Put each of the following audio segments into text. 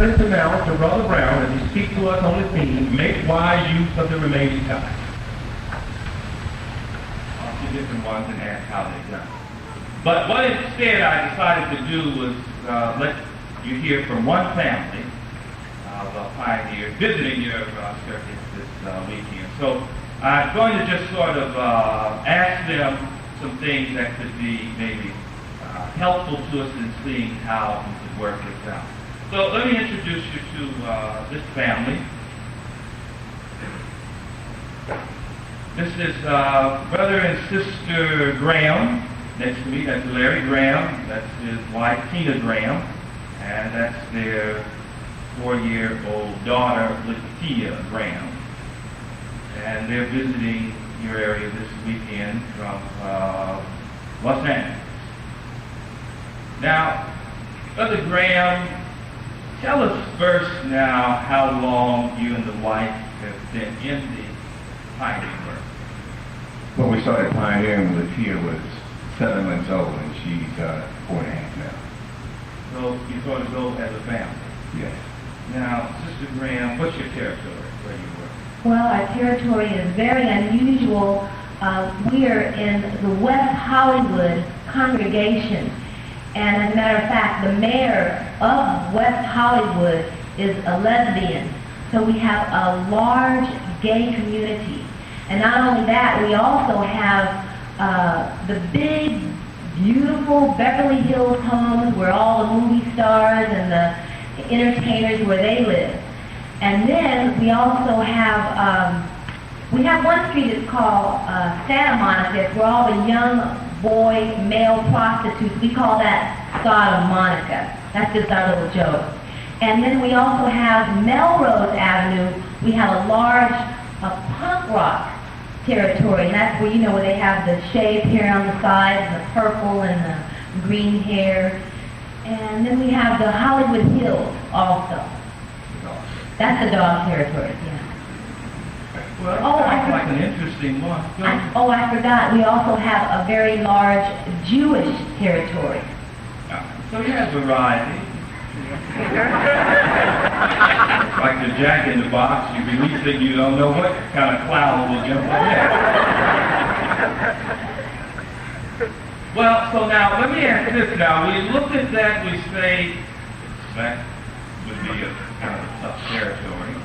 listen now to Brother Brown as he speaks to us on the theme, make wise use of the remaining time. Two different ones and ask how they've done. But what instead I decided to do was let you hear from one family of pioneers visiting your circuit this weekend. So I'm going to just sort of ask them some things that could be maybe helpful to us in seeing how we could work this out. So let me introduce you to this family. This is brother and sister Graham. Next to me, that's Larry Graham. That's his wife, Tina Graham. And that's their 4-year-old daughter, Latia Graham. And they're visiting your area this weekend from Los Angeles. Now, Brother Graham, tell us first now how long you and the wife have been in the pioneering work. Well, we started pioneering when Latia was 7 months old, and she's 4.5 now. So you sort of go as a family. Yes. Now, Sister Graham, what's your territory where you work? Well, our territory is very unusual. We are in the West Hollywood congregation. And as a matter of fact, the mayor of West Hollywood is a lesbian. So we have a large gay community. And not only that, we also have the big, beautiful Beverly Hills homes where all the movie stars and the entertainers where they live. And then we also have one street that's called Santa Monica. It's where all the young boy male prostitutes, we call that Sodom Monica. That's just our little joke. And then we also have Melrose Avenue. We have a large punk rock territory, and that's where, you know, where they have the shaved hair on the sides, the purple and the green hair. And then we have the Hollywood Hills also. That's the dog territory, yeah. Well, sounds like an interesting one. I forgot. We also have a very large Jewish territory. So you have variety. Like the Jack in the Box, you release it, you don't know what kind of cloud will jump ahead. Well, so now let me ask this now. We looked at that, we say that would be a kind of a tough territory.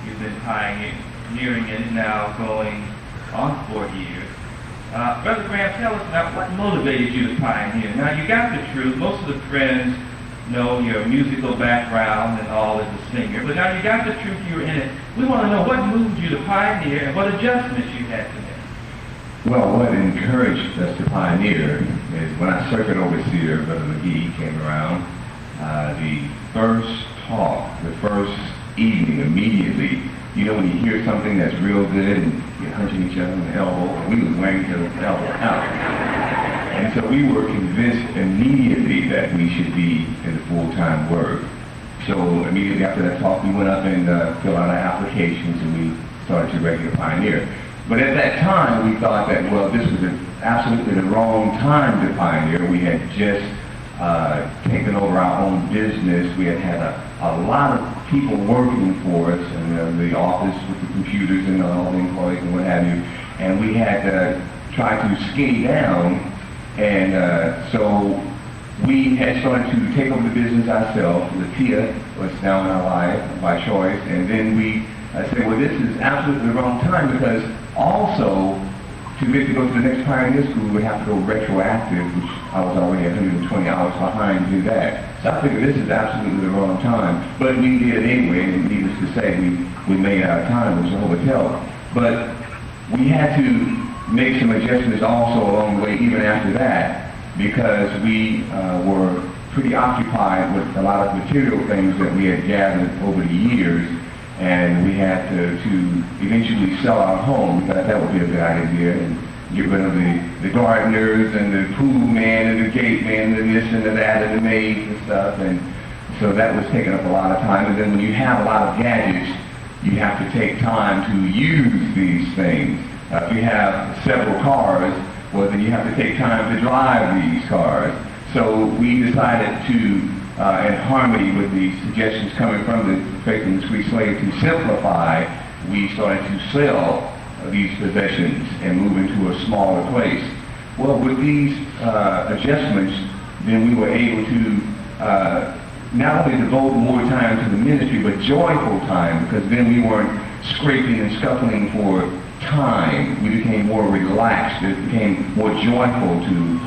You've been pioneering it now going on 4 years. Brother Graham, tell us now what motivated you to pioneer. Now you got the truth. Most of the friends know your musical background and all as a singer, but now you got the truth, you were in it. We want to know what moved you to pioneer and what adjustments you had to make. Well, what encouraged us to pioneer is when our circuit overseer, Brother McGee, came around, the first talk, the first evening, immediately, you know when you hear something that's real good and you're hunching each other in the elbow, and we was wearing each other's elbow out. And so we were convinced immediately that we should be in the full-time work. So immediately after that talk, we went up and filled out our applications, and we started to regular pioneer. But at that time, we thought that, well, this was absolutely the wrong time to pioneer. We had just taken over our own business. We had a lot of people working for us in the office with the computers and all the employees and what have you. And we had tried to skinny down. And so we had started to take over the business ourselves. Latia was now in our life by choice. And then we said, well, this is absolutely the wrong time, because also to go to the next pioneer school, we would have to go retroactive, which I was already 120 hours behind to do that. So I figured this is absolutely the wrong time. But we did it anyway, and needless to say, we made our time with Jehovah's help. But we had to make some adjustments also along the way, even after that, because we were pretty occupied with a lot of material things that we had gathered over the years, and we had to eventually sell our home. We thought that would be a good idea, and get rid of the gardeners and the pool man and the gate man and this and the that and the maids and stuff, and so that was taking up a lot of time. And then when you have a lot of gadgets, you have to take time to use these things. If you have several cars, well, then you have to take time to drive these cars. So we decided to in harmony with the suggestions coming from the Faith and the Sweet Slave to simplify, we started to sell these possessions and move into a smaller place. Well, with these adjustments, then we were able to not only devote more time to the ministry, but joyful time, because then we weren't scraping and scuffling for time. We became more relaxed. It became more joyful to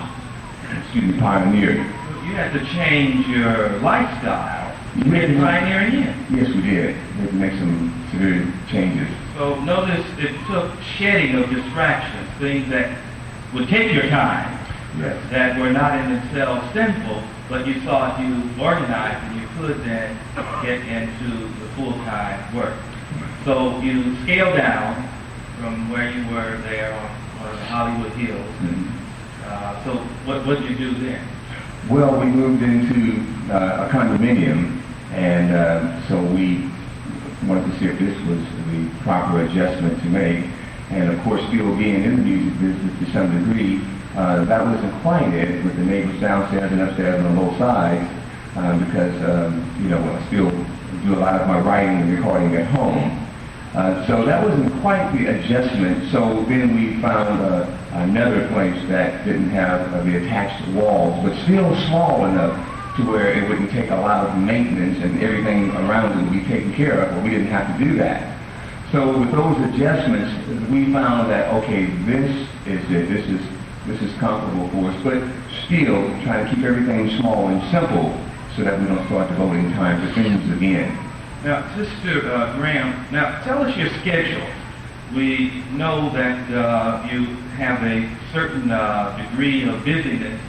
pioneer. You had to change your lifestyle. You had to pioneer again. Yes, we did. We had to make some severe changes. So notice it took shedding of distractions, things that would take your time, Yes. that were not in themselves sinful, but you thought you organized and you could then get into the full-time work. So you scaled down from where you were there on the Hollywood Hills. Mm-hmm. So what did you do then? Well, we moved into a condominium, and so we wanted to see if this was the proper adjustment to make. And of course, still being in the music business to some degree, that wasn't quite it with the neighbors downstairs and upstairs on both sides, because I still do a lot of my writing and recording at home. So that wasn't quite the adjustment. So then we found another place that didn't have the attached walls, but still small enough to where it wouldn't take a lot of maintenance and everything around it would be taken care of, but we didn't have to do that. So with those adjustments, we found that, okay, this is it. This is comfortable for us, but still trying to keep everything small and simple so that we don't start devoting time to things again. Now, Sister Graham, now tell us your schedule. We know that you have a certain degree of busyness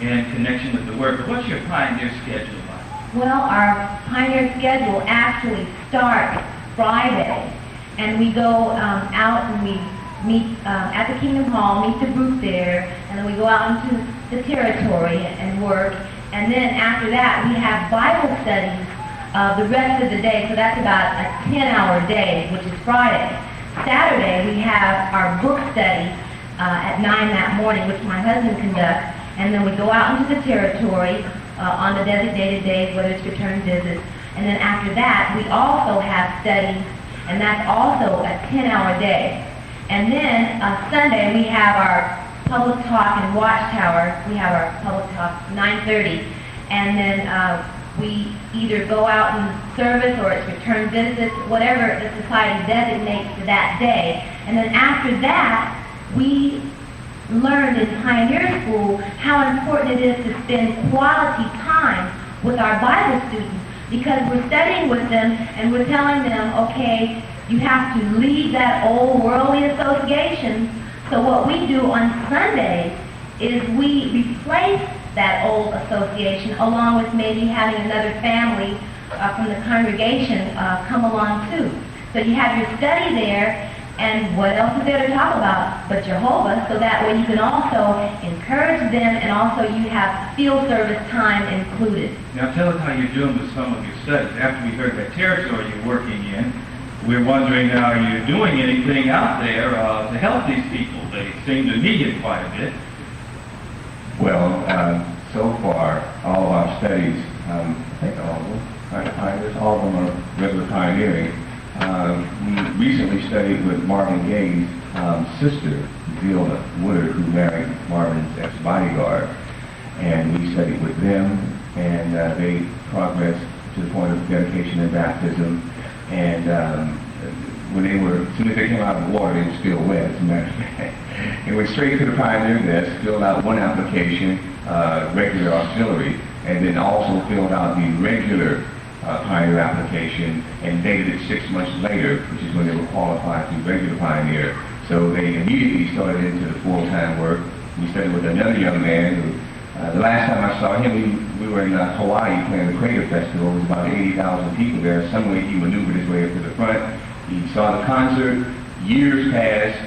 in connection with the work, but what's your pioneer schedule like? Well, our pioneer schedule actually starts Friday, and we go out and we meet at the Kingdom Hall, meet the group there, and then we go out into the territory and work. And then after that, we have Bible studies the rest of the day, so that's about a 10-hour day, which is Friday. Saturday, we have our book study at 9 that morning, which my husband conducts, and then we go out into the territory on the designated days, whether it's return visits. And then after that, we also have studies, and that's also a 10-hour day. And then Sunday, we have our public talk and watchtower. We have our public talk 9:30, and then we either go out in service or it's return visits, whatever the society designates for that day. And then after that, we learned in Pioneer School how important it is to spend quality time with our Bible students, because we're studying with them and we're telling them, okay, you have to leave that old worldly association. So what we do on Sundays is we replace that old association along with maybe having another family from the congregation come along too. So you have your study there, and what else is there to talk about but Jehovah's, so that way you can also encourage them, and also you have field service time included. Now tell us how you're doing with some of your studies. After we heard that territory you're working in, we're wondering now, are you doing anything out there to help these people? They seem to need it quite a bit. Well, so far, all of our studies, I think all of them, all of them are regular pioneering. We recently studied with Marvin Gaye's sister, Zilda Woodard, who married Marvin's ex-bodyguard. And we studied with them, and they progressed to the point of dedication and baptism. And when they were, as soon as they came out of the water, they were still wet, as a matter of fact. And went straight to the pioneer desk, filled out one application, regular auxiliary, and then also filled out the regular pioneer application and dated it 6 months later, which is when they were qualified to regular pioneer. So they immediately started into the full-time work. We studied with another young man who, the last time I saw him, we were in Hawaii playing the Crater Festival. There was about 80,000 people there. Some way he maneuvered his way up to the front. He saw the concert. Years passed.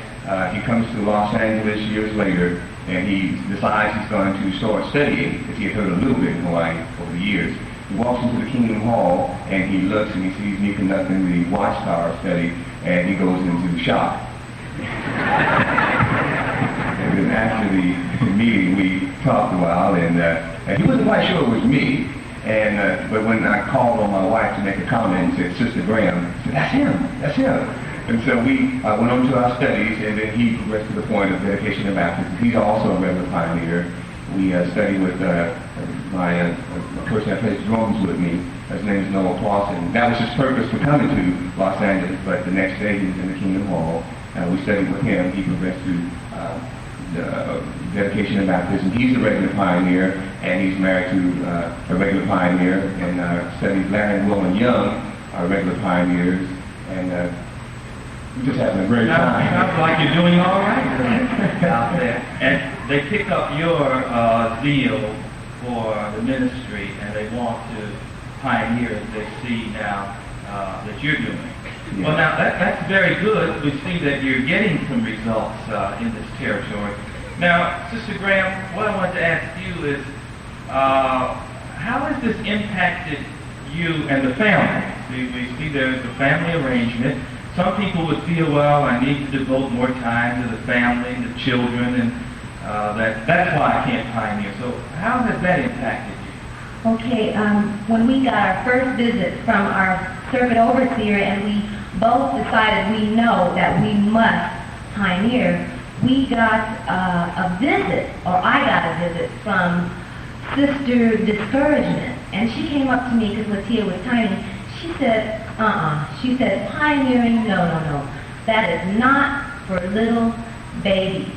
He comes to Los Angeles years later, and he decides he's going to start studying, because he had heard a little bit in Hawaii over the years. He walks into the Kingdom Hall, and he looks and he sees me conducting the Watchtower study, and he goes into shock. And then after the meeting, we talked a while, and he wasn't quite sure it was me. And but when I called on my wife to make a comment and said, Sister Graham, I said, that's him. And so we went on to our studies, and then he progressed to the point of dedication and baptism. He's also a regular pioneer. We studied with my person that plays drums with me. His name is Noah Clausen. That was his purpose for coming to Los Angeles, but the next day he was in the Kingdom Hall. We studied with him. He progressed to the dedication and baptism. He's a regular pioneer, and he's married to a regular pioneer, and studied Larry and Wilma Young, are regular pioneers, and we're just having a great time. Sounds like you're doing all right out there. And they pick up your zeal for the ministry, and they want to pioneer as they see now that you're doing. Yeah. Well, now that's very good. We see that you're getting some results in this territory. Now, Sister Graham, what I want to ask you is, how has this impacted you and the family? We see there's a family arrangement. Some people would feel, well, I need to devote more time to the family, the children, and that's why I can't pioneer. So how has that impacted you? Okay, when we got our first visit from our servant overseer, and we both decided we know that we must pioneer, we got a visit, or I got a visit from Sister Discouragement. And she came up to me because Latia was tiny. She said, She said, pioneering, no. That is not for little babies.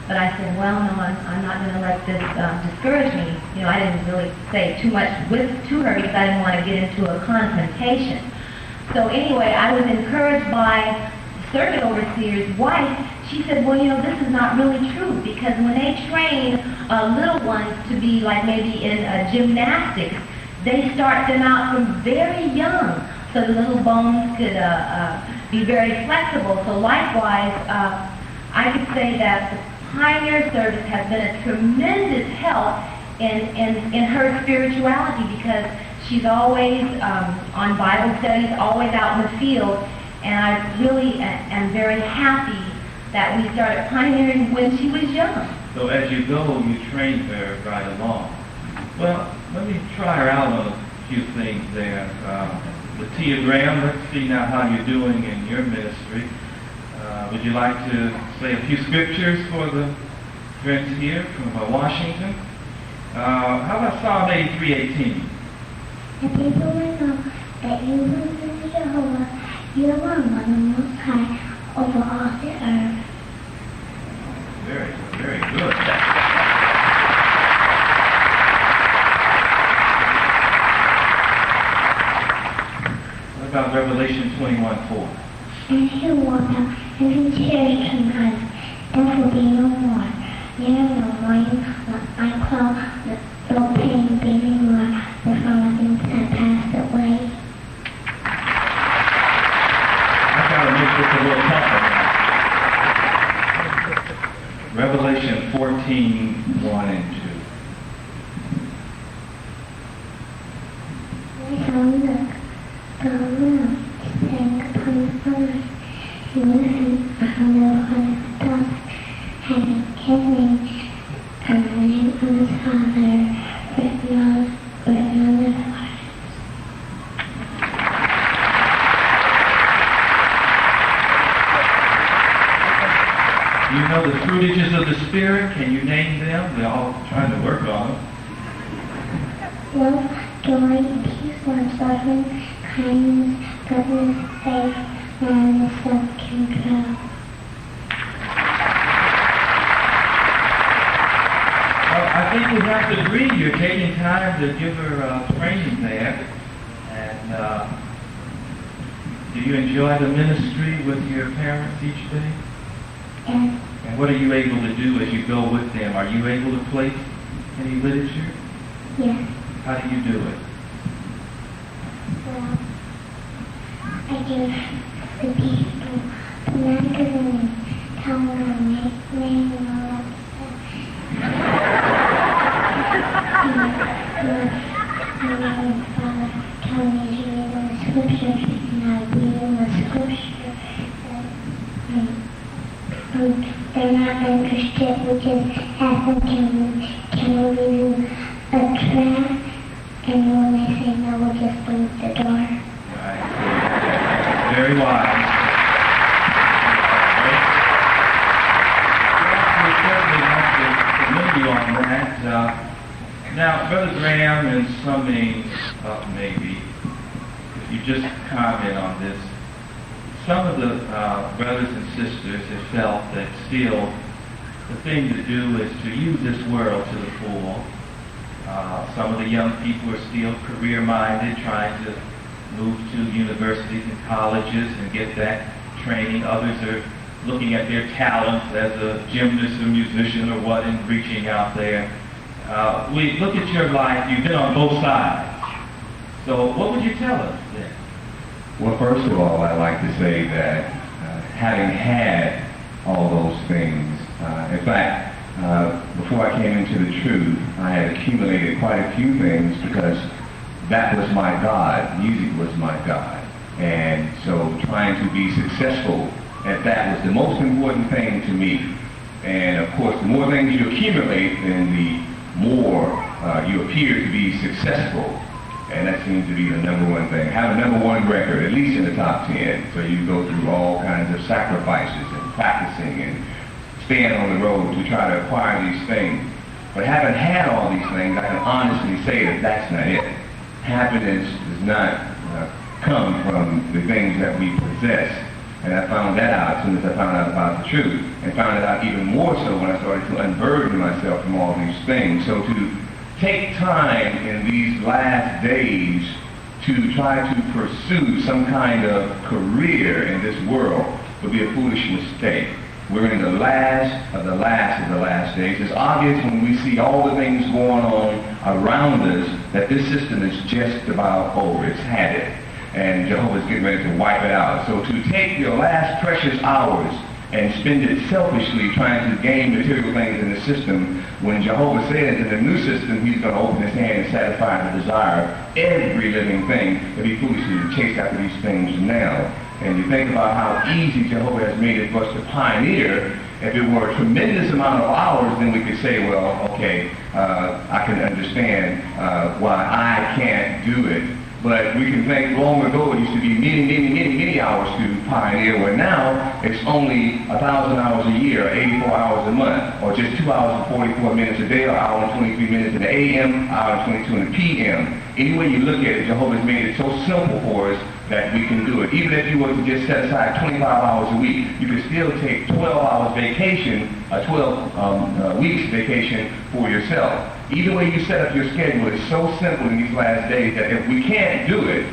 But I said, well, no, I'm not going to let this discourage me. You know, I didn't really say too much to her because I didn't want to get into a confrontation. So anyway, I was encouraged by the servant overseer's wife. She said, well, you know, this is not really true, because when they train little ones to be like maybe in gymnastics, they start them out from very young, so the little bones could be very flexible. So likewise, I could say that the Pioneer Service has been a tremendous help in her spirituality, because she's always on Bible studies, always out in the field, and I really am very happy that we started pioneering when she was young. So as you go, you train her right along. Well, let me try her out on a few things there. Latia Graham, let's see now how you're doing in your ministry. Would you like to say a few scriptures for the friends here from Washington? How about Psalm 83:18? The people will know that you are Jehovah, you are one, the Most High, over all the earth. Very, very good. What about Revelation 21:4? And he walked out, and his chariot came out. Death will be no more. Neither no mourning, nor eye cloud, no pain be any more. The former things have passed away. I gotta make this a little tougher. Revelation 14:1 and 2. I saw look, the Lord standing upon the throne, and with him 144,000, having his name and the name of his Father written on their foreheads. You know the fruitages of the Spirit? Can you name them? We're all trying to work on them. Love, joy, peace, long-suffering, kindness, goodness, faith, and self-control. Well, I think we have to agree you're taking time to give her training there. And do you enjoy the ministry with your parents each day? Yes. And what are you able to do as you go with them? Are you able to place any literature? Yes. How do you do it? Well, I give the people the magazine, tell them my name and all that stuff. My mother and father tell me to read them the scripture, and I read them the scripture. They're not interested, we just ask them, can we read them a tract And when they say no, we'll just leave the door. Right. Very wise. We certainly have to commend you on that. Now, Brother Graham, in summing up maybe, if you just comment on this, some of the brothers and sisters have felt that still the thing to do is to use this world to the full. Some of the young people are still career-minded, trying to move to universities and colleges and get that training. Others are looking at their talents as a gymnast or musician or what and reaching out there. We look at your life, you've been on both sides. So what would you tell us then? Well, first of all, I'd like to say that having had all those things, in fact, before I came into the truth, I had accumulated quite a few things because that was my God. Music was my God. And so trying to be successful at that was the most important thing to me. And of course, the more things you accumulate, then the more you appear to be successful. And that seems to be the number one thing. Have a number one record, at least in the top 10. So you go through all kinds of sacrifices and practicing and staying on the road to try to acquire these things. But having had all these things, I can honestly say that that's not it. Happiness does not come from the things that we possess. And I found that out as soon as I found out about the truth. And found it out even more so when I started to unburden myself from all these things. So to take time in these last days to try to pursue some kind of career in this world would be a foolish mistake. We're in the last of the last days. It's obvious when we see all the things going on around us that this system is just about over. It's had it. And Jehovah's getting ready to wipe it out. So to take your last precious hours and spend it selfishly trying to gain material things in the system, when Jehovah says in the new system he's going to open his hand and satisfy the desire of every living thing, it'd be foolish to chase after these things now. And you think about how easy Jehovah has made it for us to pioneer. If it were a tremendous amount of hours, then we could say, well, okay, I can understand why I can't do it. But we can think long ago it used to be many hours to pioneer, where now it's only 1,000 hours a year, 84 hours a month, or just 2 hours and 44 minutes a day, or hour and 23 minutes in the a.m., hour and 22 in the p.m. Any way you look at it, Jehovah's made it so simple for us that we can do it. Even if you were to just set aside 25 hours a week, you could still take 12 hours vacation, 12 weeks vacation for yourself. Either way you set up your schedule is so simple in these last days that if we can't do it,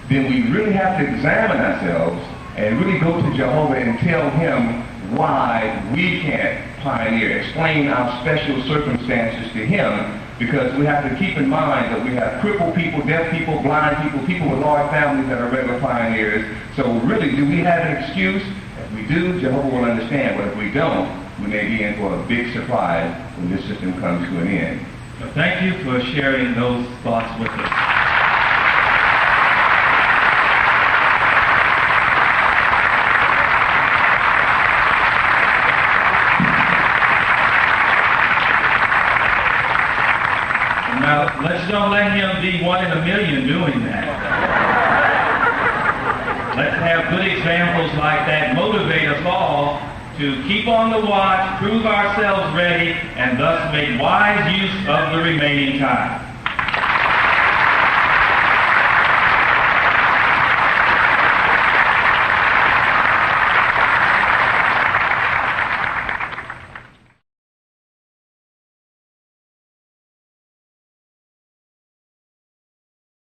then we really have to examine ourselves and really go to Jehovah and tell him why we can't pioneer, explain our special circumstances to him, because we have to keep in mind that we have crippled people, deaf people, blind people, people with large families that are regular pioneers. So really, do we have an excuse? If we do, Jehovah will understand, but if we don't, we may be in for a big surprise when this system comes to an end. So thank you for sharing those thoughts with us. Now, let's don't let him be 1 in a million doing that. Let's have good examples like that motivate us all to keep on the watch, prove ourselves ready, and thus make wise use of the remaining time.